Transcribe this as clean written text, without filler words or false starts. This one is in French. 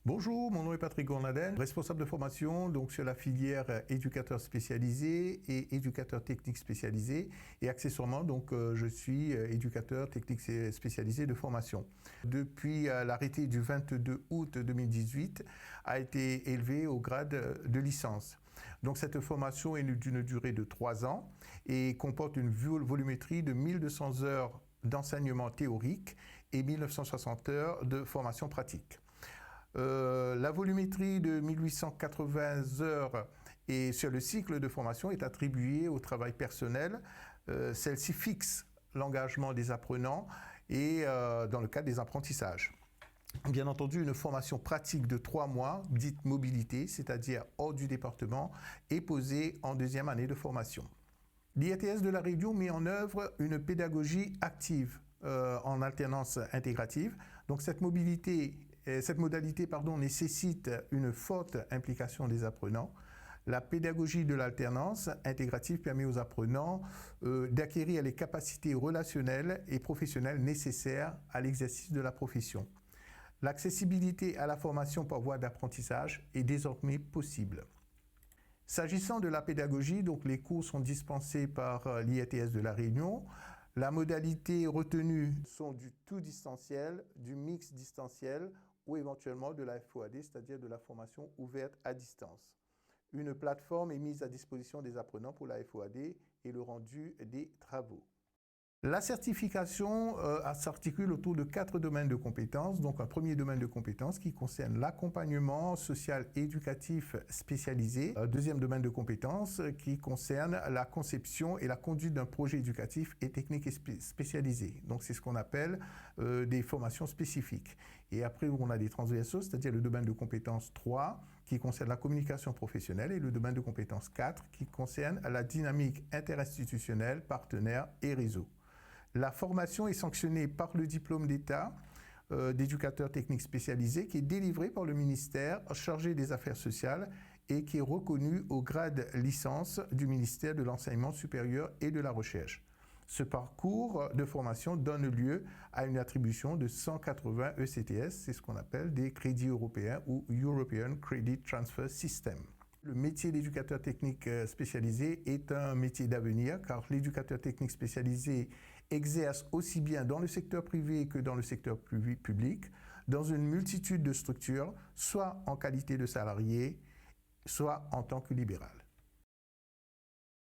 Bonjour, mon nom est Patrick Gournaden, responsable de formation donc sur la filière éducateur spécialisé et éducateur technique spécialisé et accessoirement donc je suis éducateur technique spécialisé de formation. Depuis l'arrêté du 22 août 2018 a été élevé au grade de licence. Donc cette formation est d'une durée de 3 ans et comporte une volumétrie de 1200 heures d'enseignement théorique et 1960 heures de formation pratique. La volumétrie de 1880 heures et sur le cycle de formation est attribuée au travail personnel. Celle-ci fixe l'engagement des apprenants et dans le cadre des apprentissages. Bien entendu, une formation pratique de 3 mois, dite mobilité, c'est-à-dire hors du département, est posée en deuxième année de formation. L'IETS de La Réunion met en œuvre une pédagogie active en alternance intégrative. Donc cette modalité nécessite une forte implication des apprenants. La pédagogie de l'alternance intégrative permet aux apprenants d'acquérir les capacités relationnelles et professionnelles nécessaires à l'exercice de la profession. L'accessibilité à la formation par voie d'apprentissage est désormais possible. S'agissant de la pédagogie, donc les cours sont dispensés par l'IETS de La Réunion. La modalité retenue sont du tout distanciel, du mix distanciel ou éventuellement de la FOAD, c'est-à-dire de la formation ouverte à distance. Une plateforme est mise à disposition des apprenants pour la FOAD et le rendu des travaux. La certification s'articule autour de 4 domaines de compétences. Donc un premier domaine de compétences qui concerne l'accompagnement social et éducatif spécialisé. Un deuxième domaine de compétences qui concerne la conception et la conduite d'un projet éducatif et technique spécialisé. Donc c'est ce qu'on appelle des formations spécifiques. Et après on a des transversaux, c'est-à-dire le domaine de compétences 3 qui concerne la communication professionnelle et le domaine de compétences 4 qui concerne la dynamique interinstitutionnelle, partenaire et réseau. La formation est sanctionnée par le diplôme d'État d'éducateur technique spécialisé qui est délivré par le ministère chargé des Affaires sociales et qui est reconnu au grade licence du ministère de l'Enseignement supérieur et de la Recherche. Ce parcours de formation donne lieu à une attribution de 180 ECTS, c'est ce qu'on appelle des crédits européens ou European Credit Transfer System. Le métier d'éducateur technique spécialisé est un métier d'avenir car l'éducateur technique spécialisé exerce aussi bien dans le secteur privé que dans le secteur public, dans une multitude de structures, soit en qualité de salarié, soit en tant que libéral.